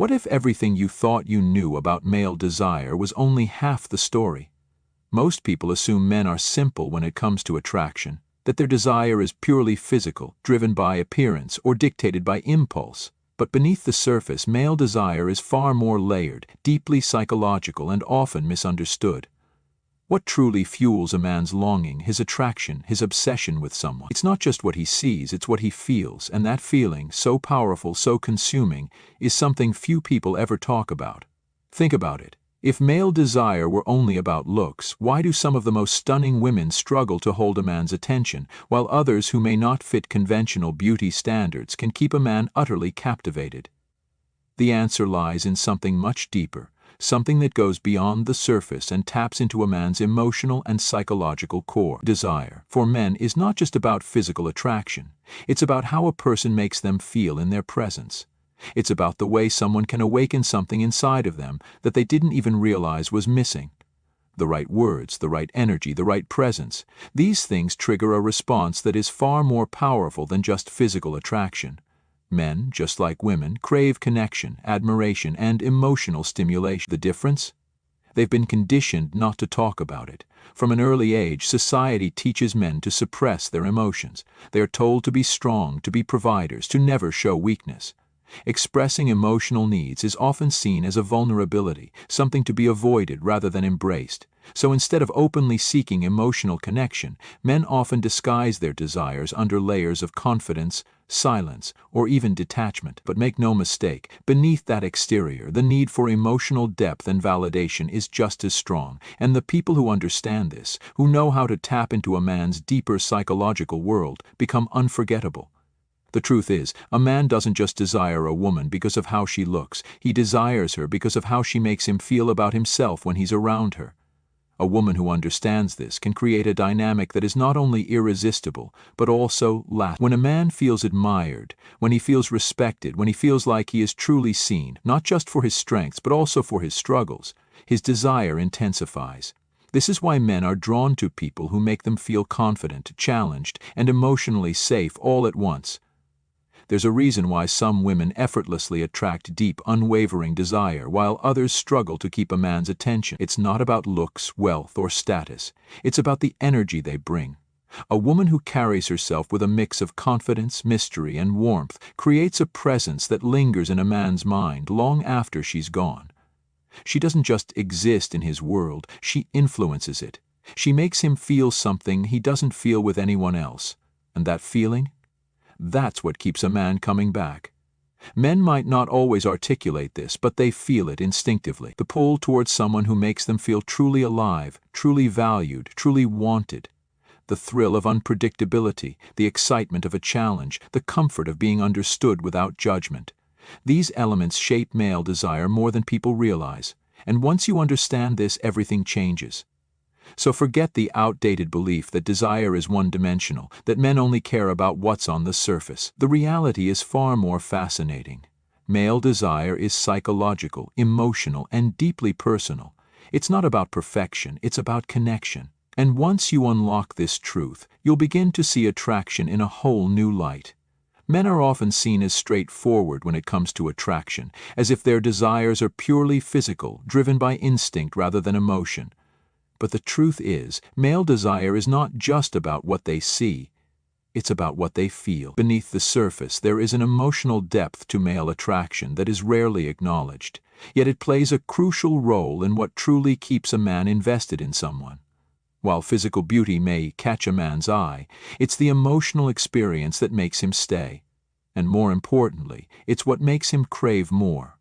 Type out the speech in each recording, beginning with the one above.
What if everything you thought you knew about male desire was only half the story? Most people assume men are simple when it comes to attraction, that their desire is purely physical, driven by appearance, or dictated by impulse. But beneath the surface, male desire is far more layered, deeply psychological, and often misunderstood. What truly fuels a man's longing, his attraction, his obsession with someone? It's not just what he sees, it's what he feels, and that feeling, so powerful, so consuming, is something few people ever talk about. Think about it. If male desire were only about looks, why do some of the most stunning women struggle to hold a man's attention, while others who may not fit conventional beauty standards can keep a man utterly captivated? The answer lies in something much deeper, something that goes beyond the surface and taps into a man's emotional and psychological core. Desire, for men, is not just about physical attraction. It's about how a person makes them feel in their presence. It's about the way someone can awaken something inside of them that they didn't even realize was missing. The right words, the right energy, the right presence. These things trigger a response that is far more powerful than just physical attraction. Men, just like women, crave connection, admiration, and emotional stimulation. The difference? They've been conditioned not to talk about it. From an early age, society teaches men to suppress their emotions. They are told to be strong, to be providers, to never show weakness. Expressing emotional needs is often seen as a vulnerability, something to be avoided rather than embraced. So instead of openly seeking emotional connection, men often disguise their desires under layers of confidence, silence, or even detachment. But make no mistake, beneath that exterior, the need for emotional depth and validation is just as strong, and the people who understand this, who know how to tap into a man's deeper psychological world, become unforgettable. The truth is, a man doesn't just desire a woman because of how she looks, he desires her because of how she makes him feel about himself when he's around her. A woman who understands this can create a dynamic that is not only irresistible, but also lasting. When a man feels admired, when he feels respected, when he feels like he is truly seen, not just for his strengths but also for his struggles, his desire intensifies. This is why men are drawn to people who make them feel confident, challenged, and emotionally safe all at once. There's a reason why some women effortlessly attract deep, unwavering desire, while others struggle to keep a man's attention. It's not about looks, wealth, or status. It's about the energy they bring. A woman who carries herself with a mix of confidence, mystery, and warmth creates a presence that lingers in a man's mind long after she's gone. She doesn't just exist in his world, she influences it. She makes him feel something he doesn't feel with anyone else. And that feeling? That's what keeps a man coming back. Men might not always articulate this, but they feel it instinctively. The pull towards someone who makes them feel truly alive, truly valued, truly wanted. The thrill of unpredictability, the excitement of a challenge, the comfort of being understood without judgment. These elements shape male desire more than people realize. And once you understand this, everything changes. So forget the outdated belief that desire is one-dimensional, that men only care about what's on the surface. The reality is far more fascinating. Male desire is psychological, emotional, and deeply personal. It's not about perfection, it's about connection. And once you unlock this truth, you'll begin to see attraction in a whole new light. Men are often seen as straightforward when it comes to attraction, as if their desires are purely physical, driven by instinct rather than emotion. But the truth is, male desire is not just about what they see, it's about what they feel. Beneath the surface, there is an emotional depth to male attraction that is rarely acknowledged, yet it plays a crucial role in what truly keeps a man invested in someone. While physical beauty may catch a man's eye, it's the emotional experience that makes him stay. And more importantly, it's what makes him crave more.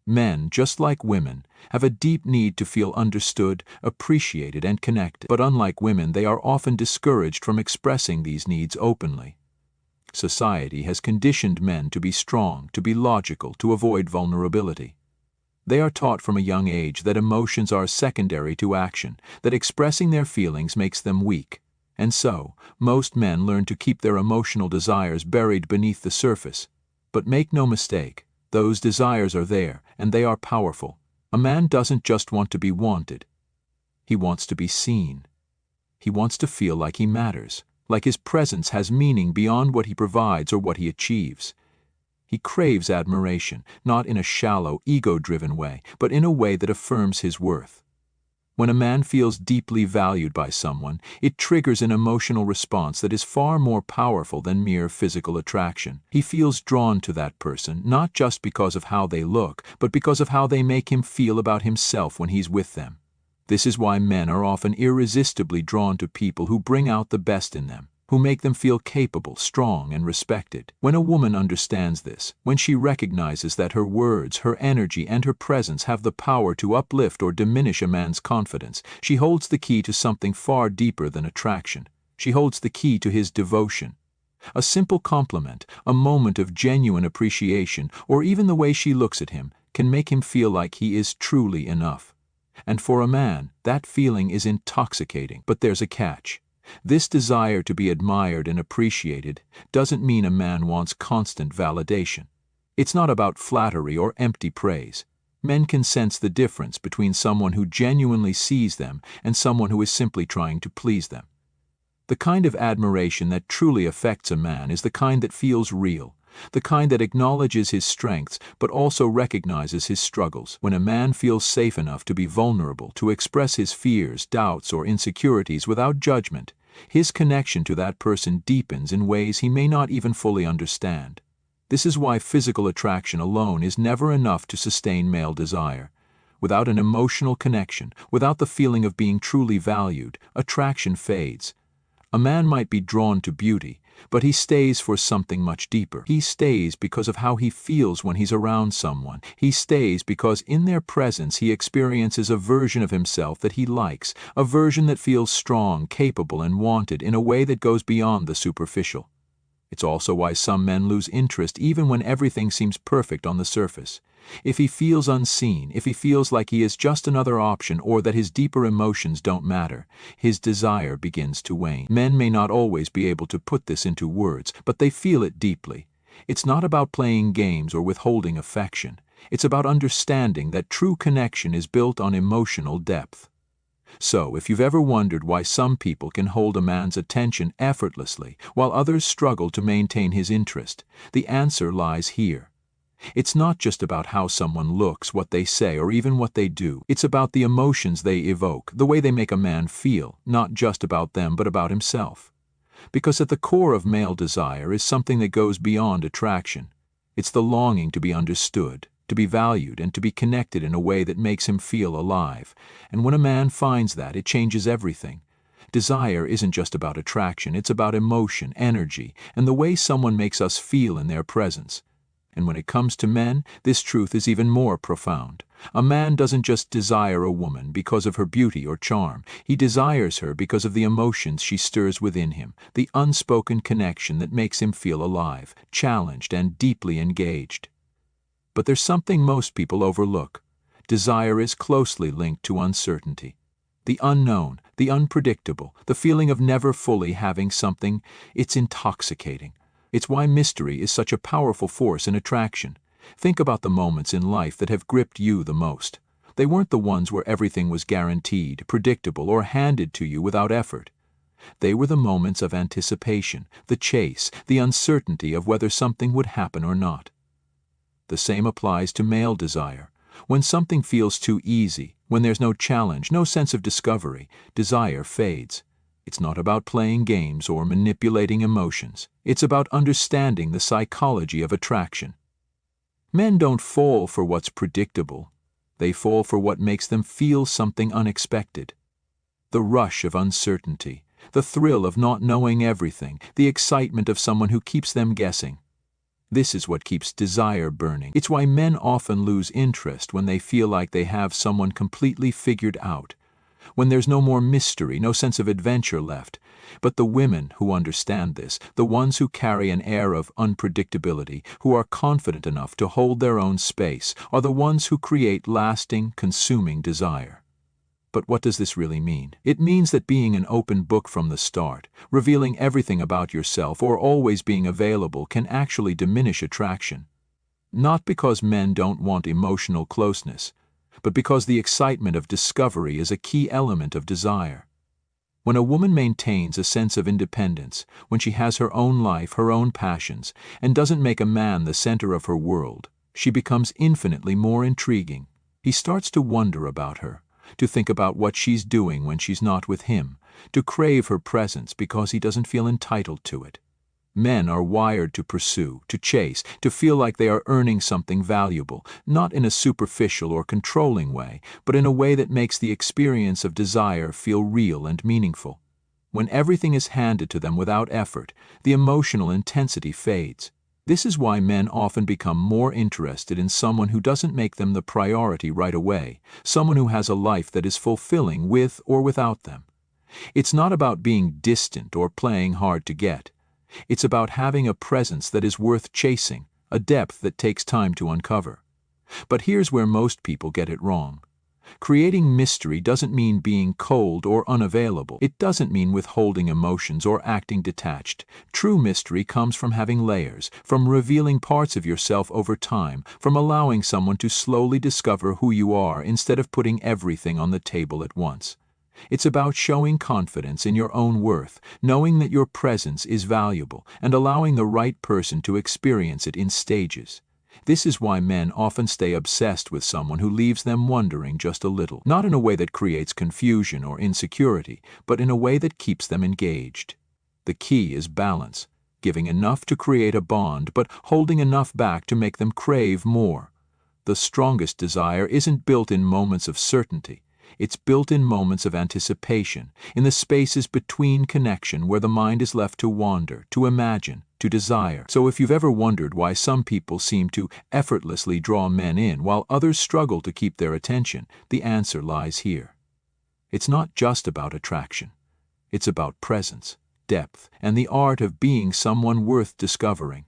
Men, just like women, have a deep need to feel understood, appreciated, and connected. But unlike women, they are often discouraged from expressing these needs openly. Society has conditioned men to be strong, to be logical, to avoid vulnerability. They are taught from a young age that emotions are secondary to action, that expressing their feelings makes them weak. And so, most men learn to keep their emotional desires buried beneath the surface. But make no mistake, those desires are there, and they are powerful. A man doesn't just want to be wanted. He wants to be seen. He wants to feel like he matters, like his presence has meaning beyond what he provides or what he achieves. He craves admiration, not in a shallow, ego-driven way, but in a way that affirms his worth. When a man feels deeply valued by someone, it triggers an emotional response that is far more powerful than mere physical attraction. He feels drawn to that person, not just because of how they look, but because of how they make him feel about himself when he's with them. This is why men are often irresistibly drawn to people who bring out the best in them, who make them feel capable, strong, and respected. When a woman understands this, when she recognizes that her words, her energy, and her presence have the power to uplift or diminish a man's confidence, she holds the key to something far deeper than attraction. She holds the key to his devotion. A simple compliment, a moment of genuine appreciation, or even the way she looks at him, can make him feel like he is truly enough. And for a man, that feeling is intoxicating. But there's a catch. This desire to be admired and appreciated doesn't mean a man wants constant validation. It's not about flattery or empty praise. Men can sense the difference between someone who genuinely sees them and someone who is simply trying to please them. The kind of admiration that truly affects a man is the kind that feels real, the kind that acknowledges his strengths but also recognizes his struggles. When a man feels safe enough to be vulnerable, to express his fears, doubts, or insecurities without judgment, his connection to that person deepens in ways he may not even fully understand. This is why physical attraction alone is never enough to sustain male desire. Without an emotional connection, without the feeling of being truly valued, attraction fades. A man might be drawn to beauty, but he stays for something much deeper. He stays because of how he feels when he's around someone. He stays because in their presence he experiences a version of himself that he likes, a version that feels strong, capable, and wanted in a way that goes beyond the superficial. It's also why some men lose interest even when everything seems perfect on the surface. If he feels unseen, if he feels like he is just another option or that his deeper emotions don't matter, his desire begins to wane. Men may not always be able to put this into words, but they feel it deeply. It's not about playing games or withholding affection. It's about understanding that true connection is built on emotional depth. So, if you've ever wondered why some people can hold a man's attention effortlessly while others struggle to maintain his interest, the answer lies here. It's not just about how someone looks, what they say, or even what they do. It's about the emotions they evoke, the way they make a man feel, not just about them but about himself. Because at the core of male desire is something that goes beyond attraction. It's the longing to be understood, to be valued, and to be connected in a way that makes him feel alive. And when a man finds that, it changes everything. Desire isn't just about attraction, it's about emotion, energy, and the way someone makes us feel in their presence. And when it comes to men, this truth is even more profound. A man doesn't just desire a woman because of her beauty or charm. He desires her because of the emotions she stirs within him, the unspoken connection that makes him feel alive, challenged, and deeply engaged. But there's something most people overlook. Desire is closely linked to uncertainty. The unknown, the unpredictable, the feeling of never fully having something, it's intoxicating. It's why mystery is such a powerful force in attraction. Think about the moments in life that have gripped you the most. They weren't the ones where everything was guaranteed, predictable, or handed to you without effort. They were the moments of anticipation, the chase, the uncertainty of whether something would happen or not. The same applies to male desire. When something feels too easy, when there's no challenge, no sense of discovery, desire fades. It's not about playing games or manipulating emotions. It's about understanding the psychology of attraction. Men don't fall for what's predictable. They fall for what makes them feel something unexpected. The rush of uncertainty, the thrill of not knowing everything, the excitement of someone who keeps them guessing. This is what keeps desire burning. It's why men often lose interest when they feel like they have someone completely figured out, when there's no more mystery, no sense of adventure left. But the women who understand this, the ones who carry an air of unpredictability, who are confident enough to hold their own space, are the ones who create lasting, consuming desire. But what does this really mean? It means that being an open book from the start, revealing everything about yourself or always being available can actually diminish attraction. Not because men don't want emotional closeness, but because the excitement of discovery is a key element of desire. When a woman maintains a sense of independence, when she has her own life, her own passions, and doesn't make a man the center of her world, she becomes infinitely more intriguing. He starts to wonder about her, to think about what she's doing when she's not with him, to crave her presence because he doesn't feel entitled to it. Men are wired to pursue, to chase, to feel like they are earning something valuable, not in a superficial or controlling way, but in a way that makes the experience of desire feel real and meaningful. When everything is handed to them without effort, the emotional intensity fades. This is why men often become more interested in someone who doesn't make them the priority right away, someone who has a life that is fulfilling with or without them. It's not about being distant or playing hard to get. It's about having a presence that is worth chasing, a depth that takes time to uncover. But here's where most people get it wrong. Creating mystery doesn't mean being cold or unavailable. It doesn't mean withholding emotions or acting detached. True mystery comes from having layers, from revealing parts of yourself over time, from allowing someone to slowly discover who you are instead of putting everything on the table at once. It's about showing confidence in your own worth, knowing that your presence is valuable, and allowing the right person to experience it in stages. This is why men often stay obsessed with someone who leaves them wondering just a little, not in a way that creates confusion or insecurity, but in a way that keeps them engaged. The key is balance, giving enough to create a bond, but holding enough back to make them crave more. The strongest desire isn't built in moments of certainty. It's built in moments of anticipation, in the spaces between connection where the mind is left to wander, to imagine, to desire. So if you've ever wondered why some people seem to effortlessly draw men in while others struggle to keep their attention, the answer lies here. It's not just about attraction. It's about presence, depth, and the art of being someone worth discovering.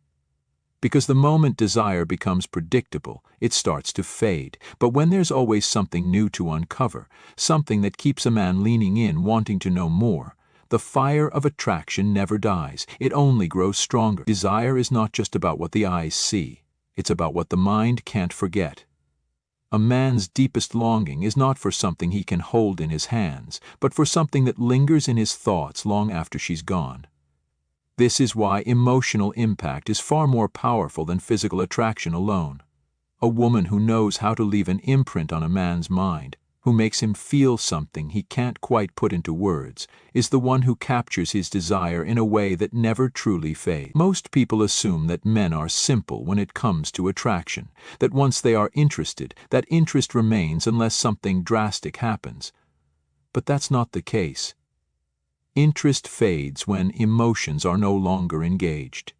Because the moment desire becomes predictable, it starts to fade. But when there's always something new to uncover, something that keeps a man leaning in, wanting to know more, the fire of attraction never dies. It only grows stronger. Desire is not just about what the eyes see. It's about what the mind can't forget. A man's deepest longing is not for something he can hold in his hands, but for something that lingers in his thoughts long after she's gone. This is why emotional impact is far more powerful than physical attraction alone. A woman who knows how to leave an imprint on a man's mind, who makes him feel something he can't quite put into words, is the one who captures his desire in a way that never truly fades. Most people assume that men are simple when it comes to attraction, that once they are interested, that interest remains unless something drastic happens. But that's not the case. Interest fades when emotions are no longer engaged.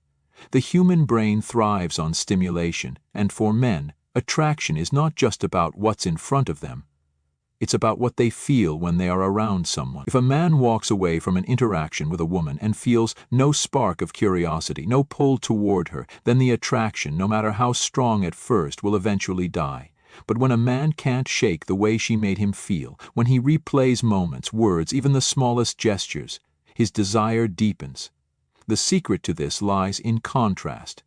The human brain thrives on stimulation, and for men, attraction is not just about what's in front of them. It's about what they feel when they are around someone. If a man walks away from an interaction with a woman and feels no spark of curiosity, no pull toward her, then the attraction, no matter how strong at first, will eventually die. But when a man can't shake the way she made him feel, when he replays moments, words, even the smallest gestures, his desire deepens. The secret to this lies in contrast.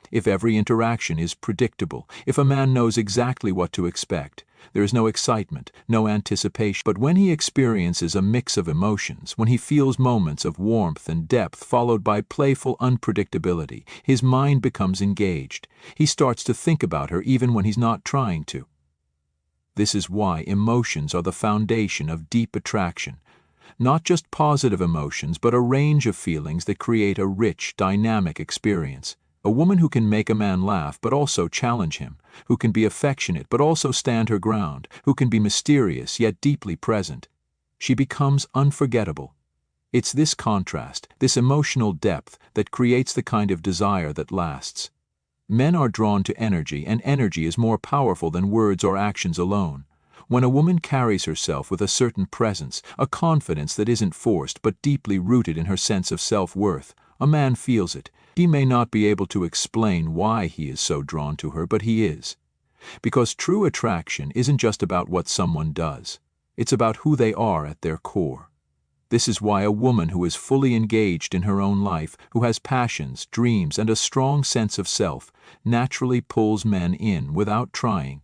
If every interaction is predictable, if a man knows exactly what to expect, there is no excitement, no anticipation. But when he experiences a mix of emotions, when he feels moments of warmth and depth followed by playful unpredictability, his mind becomes engaged. He starts to think about her even when he's not trying to. This is why emotions are the foundation of deep attraction. Not just positive emotions, but a range of feelings that create a rich, dynamic experience. A woman who can make a man laugh but also challenge him, who can be affectionate but also stand her ground, who can be mysterious yet deeply present. She becomes unforgettable. It's this contrast, this emotional depth, that creates the kind of desire that lasts. Men are drawn to energy, and energy is more powerful than words or actions alone. When a woman carries herself with a certain presence, a confidence that isn't forced but deeply rooted in her sense of self-worth, a man feels it. He may not be able to explain why he is so drawn to her, but he is. Because true attraction isn't just about what someone does. It's about who they are at their core. This is why a woman who is fully engaged in her own life, who has passions, dreams, and a strong sense of self, naturally pulls men in without trying.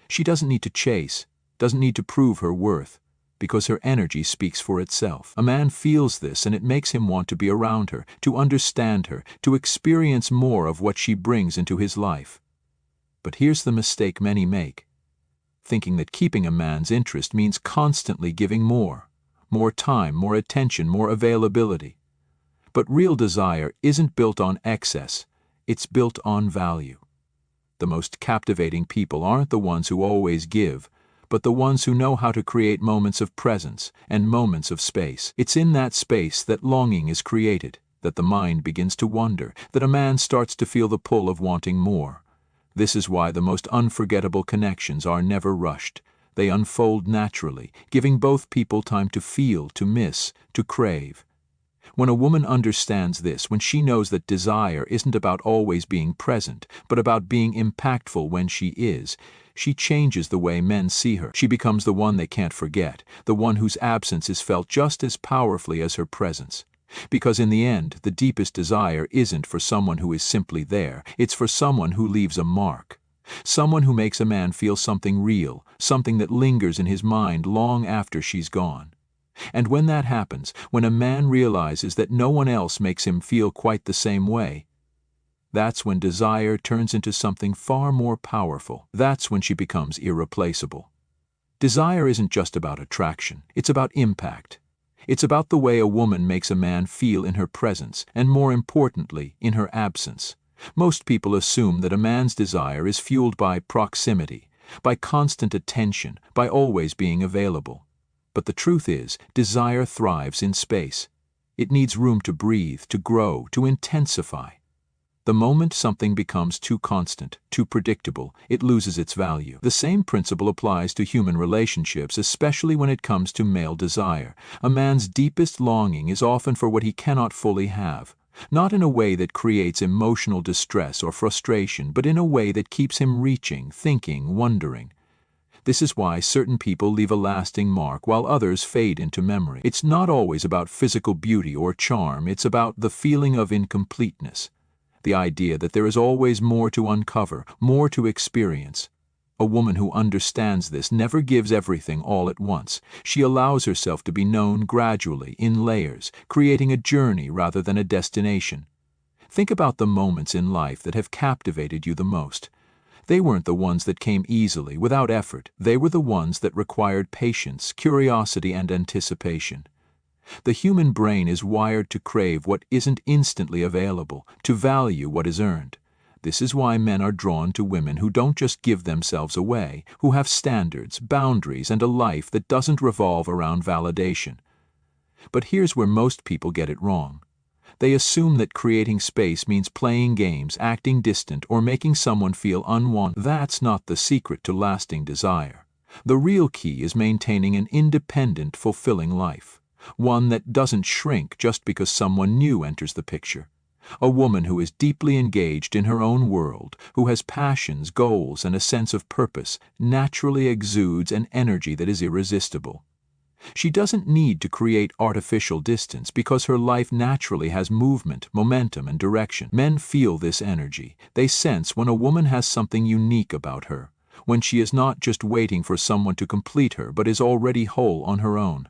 She doesn't need to chase, doesn't need to prove her worth, because her energy speaks for itself. A man feels this and it makes him want to be around her, to understand her, to experience more of what she brings into his life. But here's the mistake many make, thinking that keeping a man's interest means constantly giving more time, more attention, more availability. But real desire isn't built on excess, it's built on value. The most captivating people aren't the ones who always give, but the ones who know how to create moments of presence and moments of space. It's in that space that longing is created, that the mind begins to wonder, that a man starts to feel the pull of wanting more. This is why the most unforgettable connections are never rushed. They unfold naturally, giving both people time to feel, to miss, to crave. When a woman understands this, when she knows that desire isn't about always being present, but about being impactful when she is, she changes the way men see her. She becomes the one they can't forget, the one whose absence is felt just as powerfully as her presence. Because in the end, the deepest desire isn't for someone who is simply there, it's for someone who leaves a mark. Someone who makes a man feel something real, something that lingers in his mind long after she's gone. And when that happens, when a man realizes that no one else makes him feel quite the same way, that's when desire turns into something far more powerful. That's when she becomes irreplaceable. Desire isn't just about attraction, it's about impact. It's about the way a woman makes a man feel in her presence, and more importantly, in her absence. Most people assume that a man's desire is fueled by proximity, by constant attention, by always being available. But the truth is, desire thrives in space. It needs room to breathe, to grow, to intensify. The moment something becomes too constant, too predictable, it loses its value. The same principle applies to human relationships, especially when it comes to male desire. A man's deepest longing is often for what he cannot fully have. Not in a way that creates emotional distress or frustration, but in a way that keeps him reaching, thinking, wondering. This is why certain people leave a lasting mark while others fade into memory. It's not always about physical beauty or charm, it's about the feeling of incompleteness. The idea that there is always more to uncover, more to experience. A woman who understands this never gives everything all at once. She allows herself to be known gradually, in layers, creating a journey rather than a destination. Think about the moments in life that have captivated you the most. They weren't the ones that came easily, without effort. They were the ones that required patience, curiosity, and anticipation. The human brain is wired to crave what isn't instantly available, to value what is earned. This is why men are drawn to women who don't just give themselves away, who have standards, boundaries, and a life that doesn't revolve around validation. But here's where most people get it wrong. They assume that creating space means playing games, acting distant, or making someone feel unwanted. That's not the secret to lasting desire. The real key is maintaining an independent, fulfilling life. One that doesn't shrink just because someone new enters the picture. A woman who is deeply engaged in her own world, who has passions, goals, and a sense of purpose, naturally exudes an energy that is irresistible. She doesn't need to create artificial distance because her life naturally has movement, momentum, and direction. Men feel this energy. They sense when a woman has something unique about her, when she is not just waiting for someone to complete her but is already whole on her own.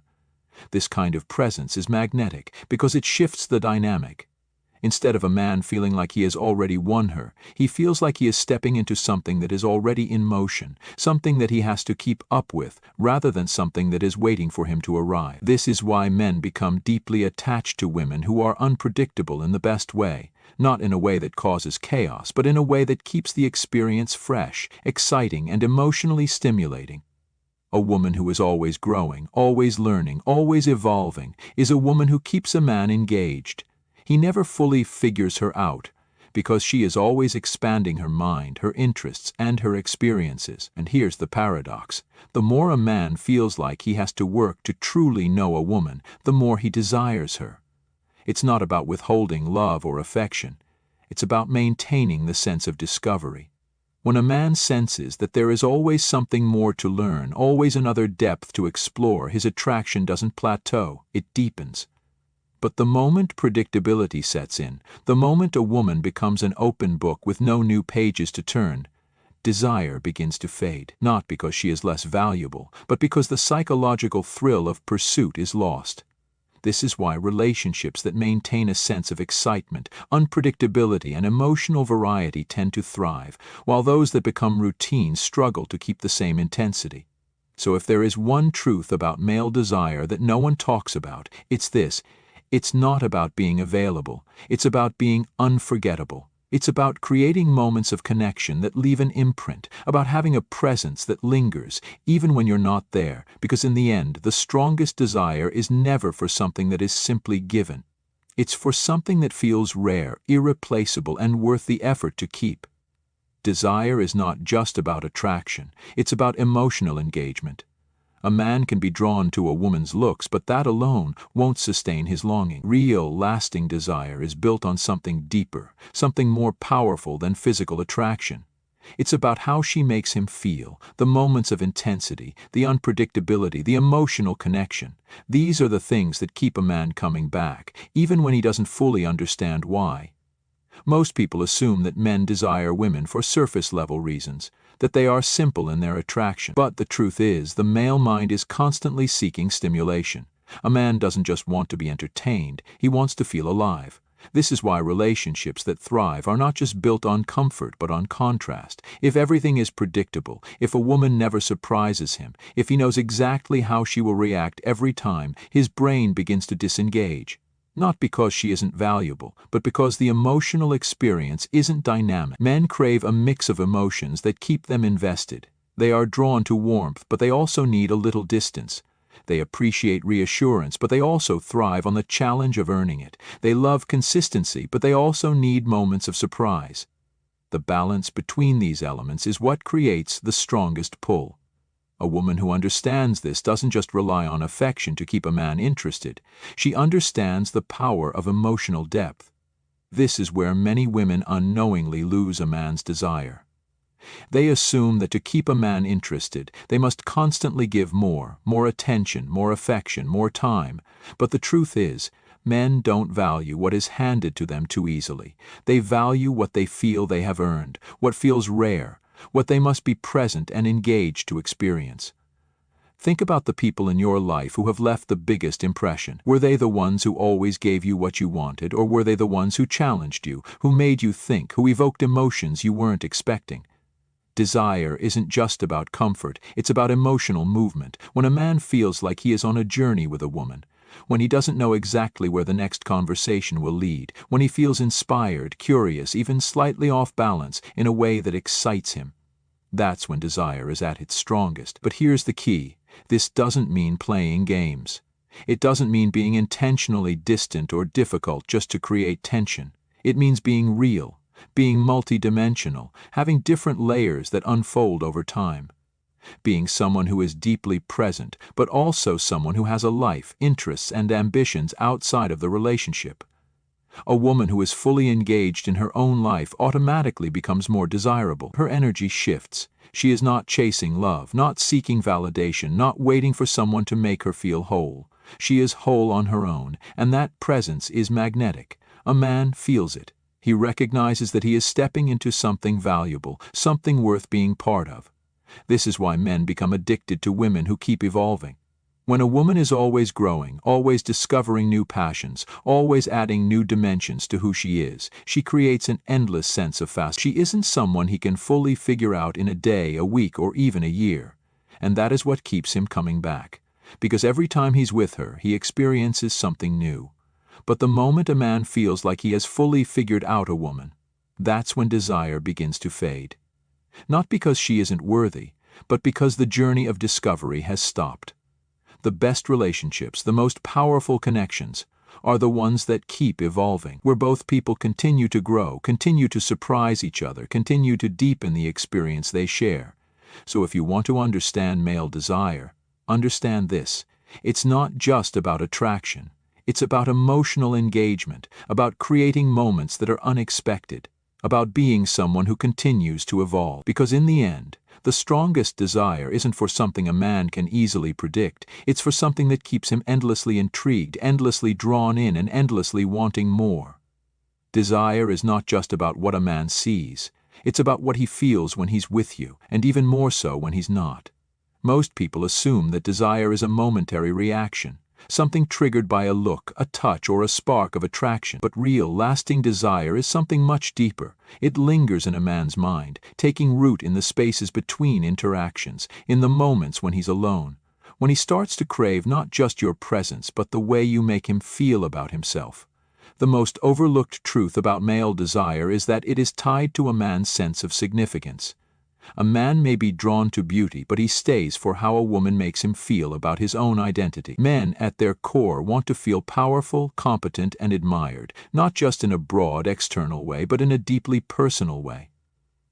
This kind of presence is magnetic because it shifts the dynamic. Instead of a man feeling like he has already won her, he feels like he is stepping into something that is already in motion, something that he has to keep up with, rather than something that is waiting for him to arrive. This is why men become deeply attached to women who are unpredictable in the best way, not in a way that causes chaos, but in a way that keeps the experience fresh, exciting, and emotionally stimulating. A woman who is always growing, always learning, always evolving, is a woman who keeps a man engaged. He never fully figures her out, because she is always expanding her mind, her interests, and her experiences. And here's the paradox. The more a man feels like he has to work to truly know a woman, the more he desires her. It's not about withholding love or affection. It's about maintaining the sense of discovery. When a man senses that there is always something more to learn, always another depth to explore, his attraction doesn't plateau, it deepens. But the moment predictability sets in, the moment a woman becomes an open book with no new pages to turn, desire begins to fade, not because she is less valuable, but because the psychological thrill of pursuit is lost. This is why relationships that maintain a sense of excitement, unpredictability, and emotional variety tend to thrive, while those that become routine struggle to keep the same intensity. So if there is one truth about male desire that no one talks about, it's this: it's not about being available, it's about being unforgettable. It's about creating moments of connection that leave an imprint, about having a presence that lingers, even when you're not there, because in the end, the strongest desire is never for something that is simply given. It's for something that feels rare, irreplaceable, and worth the effort to keep. Desire is not just about attraction, it's about emotional engagement. A man can be drawn to a woman's looks, but that alone won't sustain his longing. Real, lasting desire is built on something deeper, something more powerful than physical attraction. It's about how she makes him feel, the moments of intensity, the unpredictability, the emotional connection. These are the things that keep a man coming back, even when he doesn't fully understand why. Most people assume that men desire women for surface-level reasons, that they are simple in their attraction. But the truth is, the male mind is constantly seeking stimulation. A man doesn't just want to be entertained, he wants to feel alive. This is why relationships that thrive are not just built on comfort but on contrast. If everything is predictable, if a woman never surprises him, if he knows exactly how she will react every time, his brain begins to disengage. Not because she isn't valuable, but because the emotional experience isn't dynamic. Men crave a mix of emotions that keep them invested. They are drawn to warmth, but they also need a little distance. They appreciate reassurance, but they also thrive on the challenge of earning it. They love consistency, but they also need moments of surprise. The balance between these elements is what creates the strongest pull. A woman who understands this doesn't just rely on affection to keep a man interested. She understands the power of emotional depth. This is where many women unknowingly lose a man's desire. They assume that to keep a man interested, they must constantly give more attention, more affection, more time. But the truth is, men don't value what is handed to them too easily. They value what they feel they have earned, what feels rare, what they must be present and engaged to experience. Think about the people in your life who have left the biggest impression. Were they the ones who always gave you what you wanted, or were they the ones who challenged you, who made you think, who evoked emotions you weren't expecting? Desire isn't just about comfort, it's about emotional movement. When a man feels like he is on a journey with a woman, when he doesn't know exactly where the next conversation will lead, when he feels inspired, curious, even slightly off balance in a way that excites him, that's when desire is at its strongest. But here's the key: this doesn't mean playing games. It doesn't mean being intentionally distant or difficult just to create tension. It means being real, being multidimensional, having different layers that unfold over time. Being someone who is deeply present, but also someone who has a life, interests, and ambitions outside of the relationship. A woman who is fully engaged in her own life automatically becomes more desirable. Her energy shifts. She is not chasing love, not seeking validation, not waiting for someone to make her feel whole. She is whole on her own, and that presence is magnetic. A man feels it. He recognizes that he is stepping into something valuable, something worth being part of. This is why men become addicted to women who keep evolving. When a woman is always growing, always discovering new passions, always adding new dimensions to who she is, she creates an endless sense of fascination. She isn't someone he can fully figure out in a day, a week, or even a year. And that is what keeps him coming back. Because every time he's with her, he experiences something new. But the moment a man feels like he has fully figured out a woman, that's when desire begins to fade. Not because she isn't worthy, but because the journey of discovery has stopped. The best relationships, the most powerful connections, are the ones that keep evolving, where both people continue to grow, continue to surprise each other, continue to deepen the experience they share. So if you want to understand male desire, understand this: it's not just about attraction. It's about emotional engagement, about creating moments that are unexpected, about being someone who continues to evolve. Because in the end, the strongest desire isn't for something a man can easily predict. It's for something that keeps him endlessly intrigued, endlessly drawn in, and endlessly wanting more. Desire is not just about what a man sees. It's about what he feels when he's with you, and even more so when he's not. Most people assume that desire is a momentary reaction, something triggered by a look, a touch, or a spark of attraction. But real, lasting desire is something much deeper. It lingers in a man's mind, taking root in the spaces between interactions, in the moments when he's alone, when he starts to crave not just your presence but the way you make him feel about himself. The most overlooked truth about male desire is that it is tied to a man's sense of significance. A man may be drawn to beauty, but he stays for how a woman makes him feel about his own identity. Men, at their core, want to feel powerful, competent, and admired, not just in a broad, external way, but in a deeply personal way.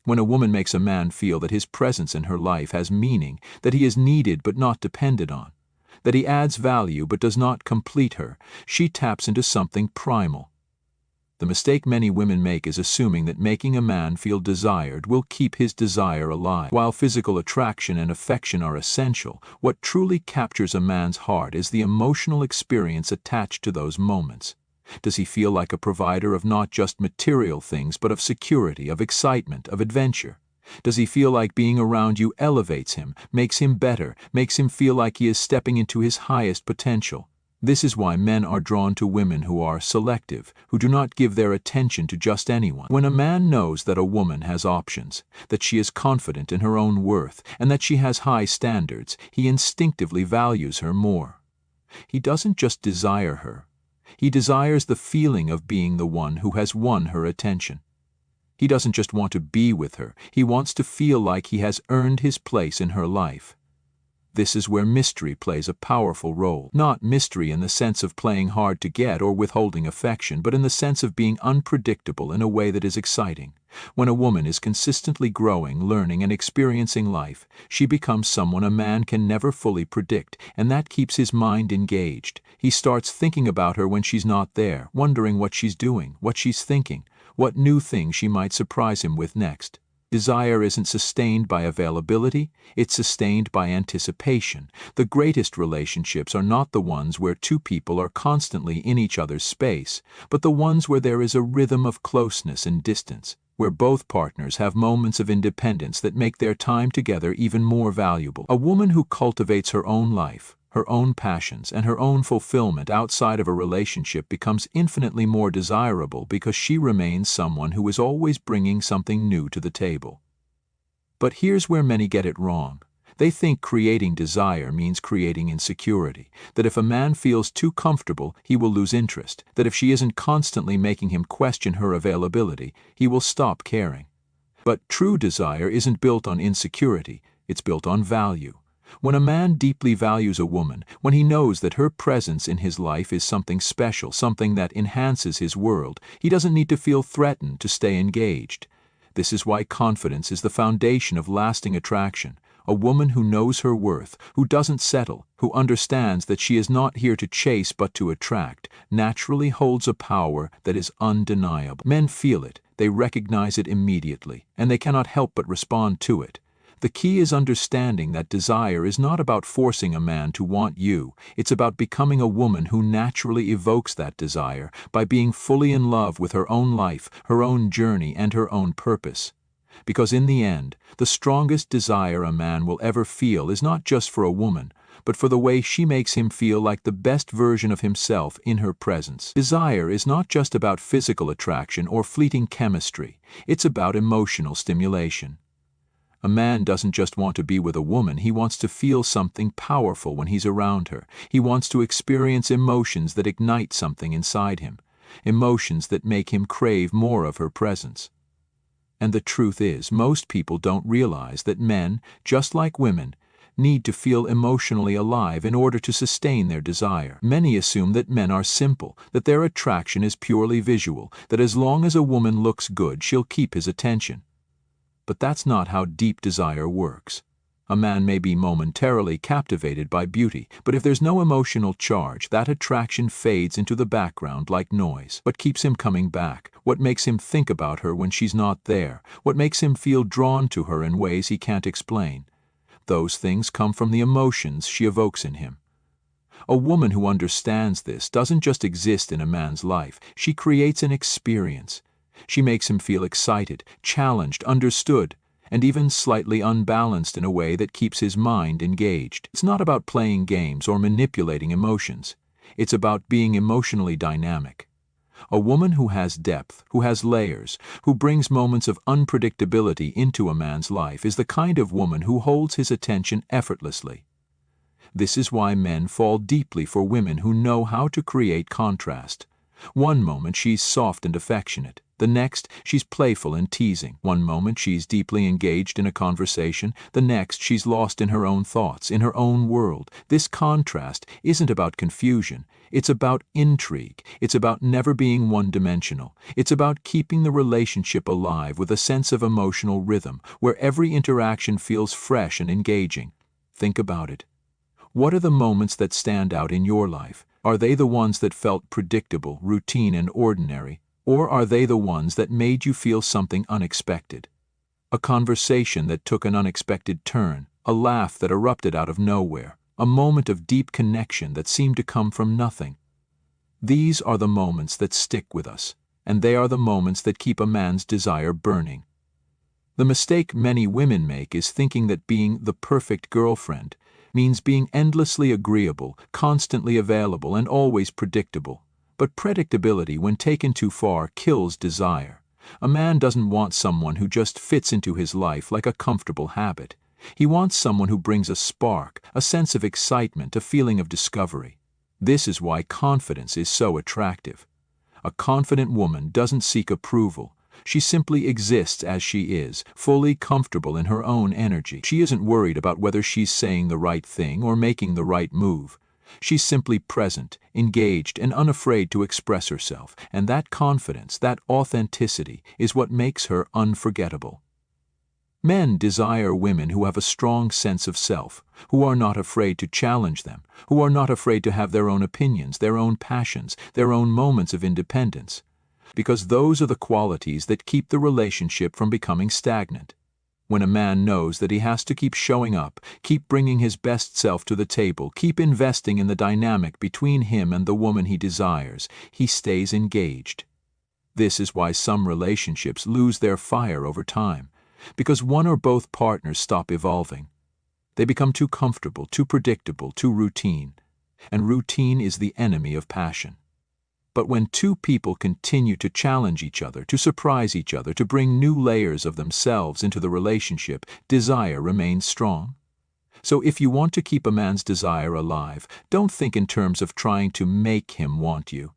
When a woman makes a man feel that his presence in her life has meaning, that he is needed but not depended on, that he adds value but does not complete her, she taps into something primal. The mistake many women make is assuming that making a man feel desired will keep his desire alive. While physical attraction and affection are essential, what truly captures a man's heart is the emotional experience attached to those moments. Does he feel like a provider of not just material things but of security, of excitement, of adventure? Does he feel like being around you elevates him, makes him better, makes him feel like he is stepping into his highest potential? This is why men are drawn to women who are selective, who do not give their attention to just anyone. When a man knows that a woman has options, that she is confident in her own worth, and that she has high standards, he instinctively values her more. He doesn't just desire her. He desires the feeling of being the one who has won her attention. He doesn't just want to be with her, he wants to feel like he has earned his place in her life. This is where mystery plays a powerful role. Not mystery in the sense of playing hard to get or withholding affection, but in the sense of being unpredictable in a way that is exciting. When a woman is consistently growing, learning, and experiencing life, she becomes someone a man can never fully predict, and that keeps his mind engaged. He starts thinking about her when she's not there, wondering what she's doing, what she's thinking, what new thing she might surprise him with next. Desire isn't sustained by availability, it's sustained by anticipation. The greatest relationships are not the ones where two people are constantly in each other's space, but the ones where there is a rhythm of closeness and distance, where both partners have moments of independence that make their time together even more valuable. A woman who cultivates her own life, her own passions, and her own fulfillment outside of a relationship becomes infinitely more desirable because she remains someone who is always bringing something new to the table. But here's where many get it wrong. They think creating desire means creating insecurity, that if a man feels too comfortable, he will lose interest, that if she isn't constantly making him question her availability, he will stop caring. But true desire isn't built on insecurity, it's built on value. When a man deeply values a woman, when he knows that her presence in his life is something special, something that enhances his world, he doesn't need to feel threatened to stay engaged. This is why confidence is the foundation of lasting attraction. A woman who knows her worth, who doesn't settle, who understands that she is not here to chase but to attract, naturally holds a power that is undeniable. Men feel it, they recognize it immediately, and they cannot help but respond to it. The key is understanding that desire is not about forcing a man to want you, it's about becoming a woman who naturally evokes that desire by being fully in love with her own life, her own journey, and her own purpose. Because in the end, the strongest desire a man will ever feel is not just for a woman, but for the way she makes him feel like the best version of himself in her presence. Desire is not just about physical attraction or fleeting chemistry, it's about emotional stimulation. A man doesn't just want to be with a woman, he wants to feel something powerful when he's around her. He wants to experience emotions that ignite something inside him, emotions that make him crave more of her presence. And the truth is, most people don't realize that men, just like women, need to feel emotionally alive in order to sustain their desire. Many assume that men are simple, that their attraction is purely visual, that as long as a woman looks good, she'll keep his attention. But that's not how deep desire works. A man may be momentarily captivated by beauty, but if there's no emotional charge, that attraction fades into the background like noise. What keeps him coming back? What makes him think about her when she's not there? What makes him feel drawn to her in ways he can't explain? Those things come from the emotions she evokes in him. A woman who understands this doesn't just exist in a man's life, she creates an experience. She makes him feel excited, challenged, understood, and even slightly unbalanced in a way that keeps his mind engaged. It's not about playing games or manipulating emotions. It's about being emotionally dynamic. A woman who has depth, who has layers, who brings moments of unpredictability into a man's life is the kind of woman who holds his attention effortlessly. This is why men fall deeply for women who know how to create contrast. One moment she's soft and affectionate. The next, she's playful and teasing. One moment she's deeply engaged in a conversation. The next, she's lost in her own thoughts, in her own world. This contrast isn't about confusion. It's about intrigue. It's about never being one-dimensional. It's about keeping the relationship alive with a sense of emotional rhythm, where every interaction feels fresh and engaging. Think about it. What are the moments that stand out in your life? Are they the ones that felt predictable, routine, and ordinary? Or are they the ones that made you feel something unexpected? A conversation that took an unexpected turn, a laugh that erupted out of nowhere, a moment of deep connection that seemed to come from nothing. These are the moments that stick with us, and they are the moments that keep a man's desire burning. The mistake many women make is thinking that being the perfect girlfriend means being endlessly agreeable, constantly available, and always predictable. But predictability, when taken too far, kills desire. A man doesn't want someone who just fits into his life like a comfortable habit. He wants someone who brings a spark, a sense of excitement, a feeling of discovery. This is why confidence is so attractive. A confident woman doesn't seek approval. She simply exists as she is, fully comfortable in her own energy. She isn't worried about whether she's saying the right thing or making the right move. She's simply present, engaged, and unafraid to express herself, and that confidence, that authenticity, is what makes her unforgettable. Men desire women who have a strong sense of self, who are not afraid to challenge them, who are not afraid to have their own opinions, their own passions, their own moments of independence. Because those are the qualities that keep the relationship from becoming stagnant. When a man knows that he has to keep showing up, keep bringing his best self to the table, keep investing in the dynamic between him and the woman he desires, he stays engaged. This is why some relationships lose their fire over time, because one or both partners stop evolving. They become too comfortable, too predictable, too routine, and routine is the enemy of passion. But when two people continue to challenge each other, to surprise each other, to bring new layers of themselves into the relationship, desire remains strong. So if you want to keep a man's desire alive, don't think in terms of trying to make him want you.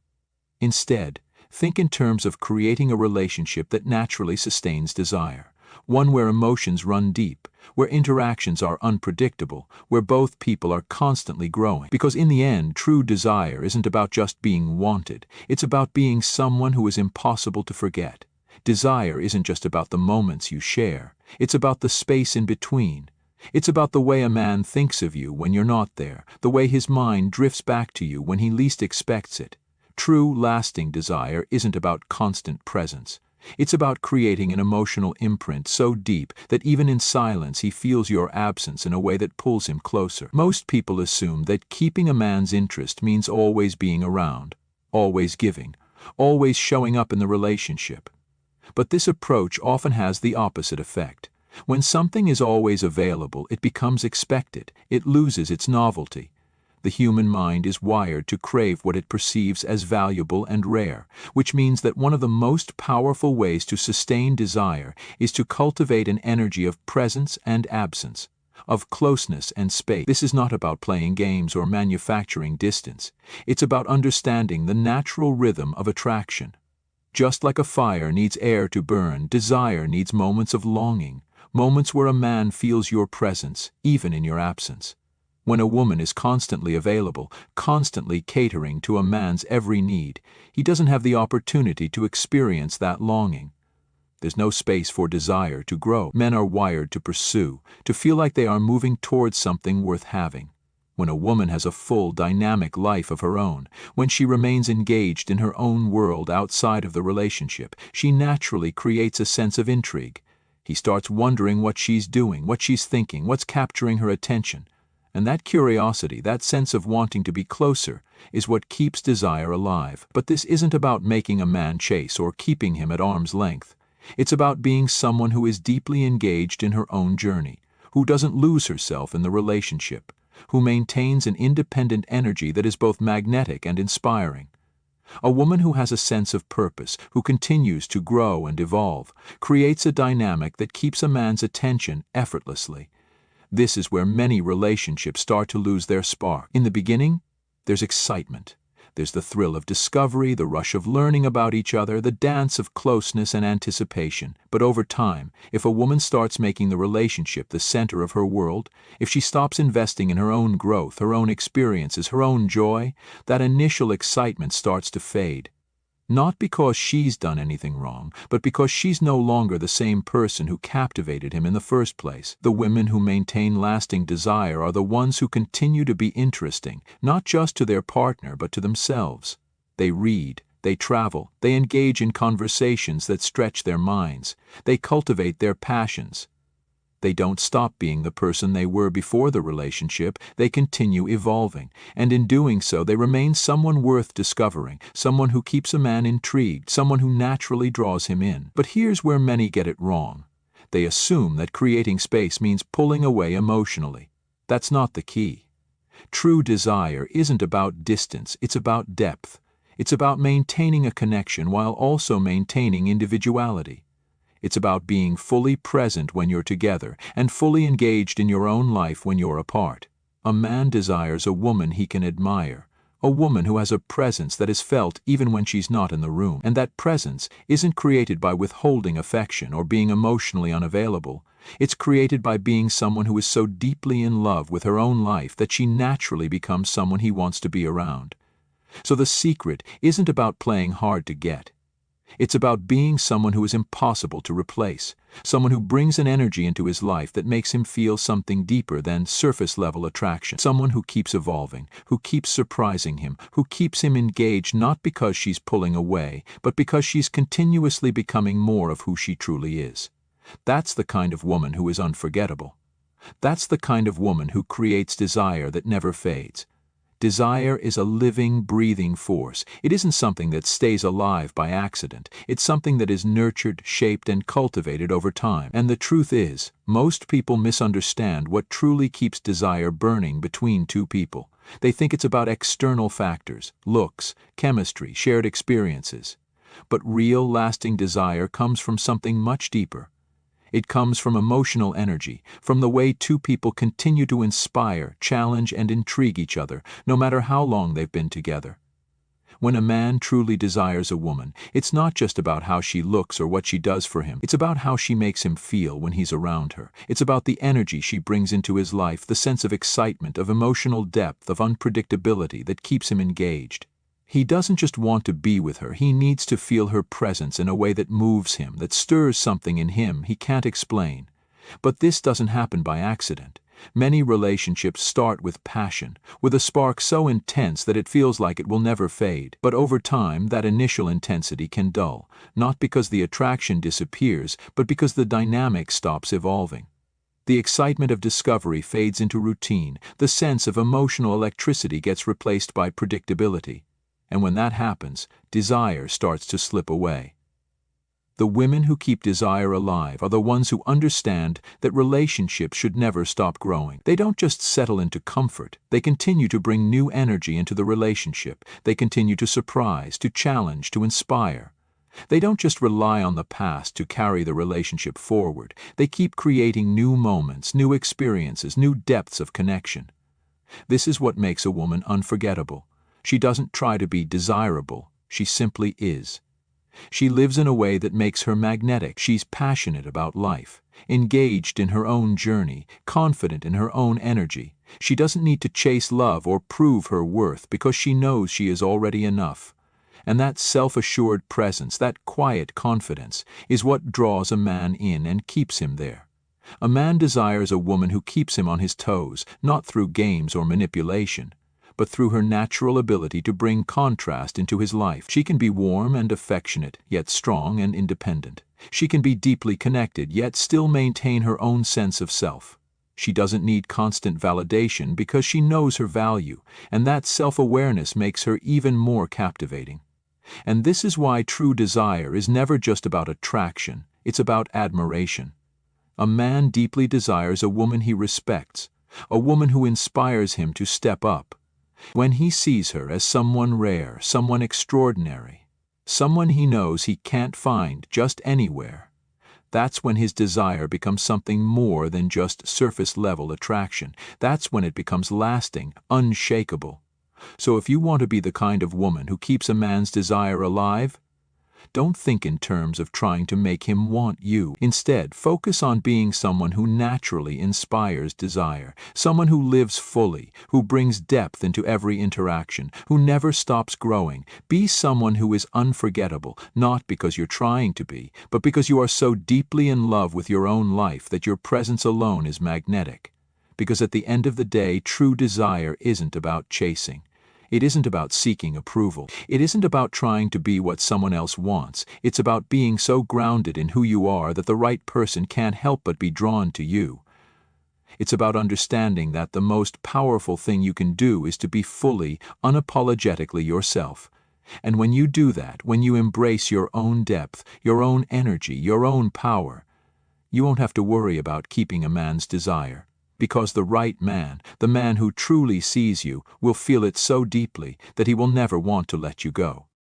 Instead, think in terms of creating a relationship that naturally sustains desire, one where emotions run deep, where interactions are unpredictable, where both people are constantly growing. Because in the end, true desire isn't about just being wanted, it's about being someone who is impossible to forget. Desire isn't just about the moments you share, it's about the space in between. It's about the way a man thinks of you when you're not there, the way his mind drifts back to you when he least expects it. True, lasting desire isn't about constant presence. It's about creating an emotional imprint so deep that even in silence he feels your absence in a way that pulls him closer. Most people assume that keeping a man's interest means always being around, always giving, always showing up in the relationship. But this approach often has the opposite effect. When something is always available, it becomes expected. It loses its novelty. The human mind is wired to crave what it perceives as valuable and rare, which means that one of the most powerful ways to sustain desire is to cultivate an energy of presence and absence, of closeness and space. This is not about playing games or manufacturing distance. It's about understanding the natural rhythm of attraction. Just like a fire needs air to burn, desire needs moments of longing, moments where a man feels your presence, even in your absence. When a woman is constantly available, constantly catering to a man's every need, he doesn't have the opportunity to experience that longing. There's no space for desire to grow. Men are wired to pursue, to feel like they are moving towards something worth having. When a woman has a full, dynamic life of her own, when she remains engaged in her own world outside of the relationship, she naturally creates a sense of intrigue. He starts wondering what she's doing, what she's thinking, what's capturing her attention. And that curiosity, that sense of wanting to be closer, is what keeps desire alive. But this isn't about making a man chase or keeping him at arm's length. It's about being someone who is deeply engaged in her own journey, who doesn't lose herself in the relationship, who maintains an independent energy that is both magnetic and inspiring. A woman who has a sense of purpose, who continues to grow and evolve, creates a dynamic that keeps a man's attention effortlessly. This is where many relationships start to lose their spark. In the beginning, there's excitement. There's the thrill of discovery, the rush of learning about each other, the dance of closeness and anticipation. But over time, if a woman starts making the relationship the center of her world, if she stops investing in her own growth, her own experiences, her own joy, that initial excitement starts to fade. Not because she's done anything wrong, but because she's no longer the same person who captivated him in the first place. The women who maintain lasting desire are the ones who continue to be interesting, not just to their partner, but to themselves. They read, they travel, they engage in conversations that stretch their minds, they cultivate their passions. They don't stop being the person they were before the relationship, they continue evolving, and in doing so they remain someone worth discovering, someone who keeps a man intrigued, someone who naturally draws him in. But here's where many get it wrong. They assume that creating space means pulling away emotionally. That's not the key. True desire isn't about distance, it's about depth. It's about maintaining a connection while also maintaining individuality. It's about being fully present when you're together and fully engaged in your own life when you're apart. A man desires a woman he can admire, a woman who has a presence that is felt even when she's not in the room. And that presence isn't created by withholding affection or being emotionally unavailable. It's created by being someone who is so deeply in love with her own life that she naturally becomes someone he wants to be around. So the secret isn't about playing hard to get. It's about being someone who is impossible to replace, someone who brings an energy into his life that makes him feel something deeper than surface-level attraction, someone who keeps evolving, who keeps surprising him, who keeps him engaged not because she's pulling away, but because she's continuously becoming more of who she truly is. That's the kind of woman who is unforgettable. That's the kind of woman who creates desire that never fades. Desire is a living, breathing force. It isn't something that stays alive by accident. It's something that is nurtured, shaped, and cultivated over time. And the truth is, most people misunderstand what truly keeps desire burning between two people. They think it's about external factors, looks, chemistry, shared experiences. But real, lasting desire comes from something much deeper. It comes from emotional energy, from the way two people continue to inspire, challenge, and intrigue each other, no matter how long they've been together. When a man truly desires a woman, it's not just about how she looks or what she does for him. It's about how she makes him feel when he's around her. It's about the energy she brings into his life, the sense of excitement, of emotional depth, of unpredictability that keeps him engaged. He doesn't just want to be with her, he needs to feel her presence in a way that moves him, that stirs something in him he can't explain. But this doesn't happen by accident. Many relationships start with passion, with a spark so intense that it feels like it will never fade. But over time, that initial intensity can dull, not because the attraction disappears, but because the dynamic stops evolving. The excitement of discovery fades into routine, the sense of emotional electricity gets replaced by predictability. And when that happens, desire starts to slip away. The women who keep desire alive are the ones who understand that relationships should never stop growing. They don't just settle into comfort, they continue to bring new energy into the relationship. They continue to surprise, to challenge, to inspire. They don't just rely on the past to carry the relationship forward. They keep creating new moments, new experiences, new depths of connection. This is what makes a woman unforgettable. She doesn't try to be desirable, she simply is. She lives in a way that makes her magnetic. She's passionate about life, engaged in her own journey, confident in her own energy. She doesn't need to chase love or prove her worth because she knows she is already enough. And that self-assured presence, that quiet confidence, is what draws a man in and keeps him there. A man desires a woman who keeps him on his toes, not through games or manipulation, but through her natural ability to bring contrast into his life. She can be warm and affectionate, yet strong and independent. She can be deeply connected, yet still maintain her own sense of self. She doesn't need constant validation because she knows her value, and that self-awareness makes her even more captivating. And this is why true desire is never just about attraction, it's about admiration. A man deeply desires a woman he respects, a woman who inspires him to step up. When he sees her as someone rare, someone extraordinary, someone he knows he can't find just anywhere, that's when his desire becomes something more than just surface-level attraction. That's when it becomes lasting, unshakable. So if you want to be the kind of woman who keeps a man's desire alive, don't think in terms of trying to make him want you. Instead, focus on being someone who naturally inspires desire, someone who lives fully, who brings depth into every interaction, who never stops growing. Be someone who is unforgettable, not because you're trying to be, but because you are so deeply in love with your own life that your presence alone is magnetic. Because at the end of the day, true desire isn't about chasing. It isn't about seeking approval. It isn't about trying to be what someone else wants. It's about being so grounded in who you are that the right person can't help but be drawn to you. It's about understanding that the most powerful thing you can do is to be fully, unapologetically yourself. And when you do that, when you embrace your own depth, your own energy, your own power, you won't have to worry about keeping a man's desire. Because the right man, the man who truly sees you, will feel it so deeply that he will never want to let you go.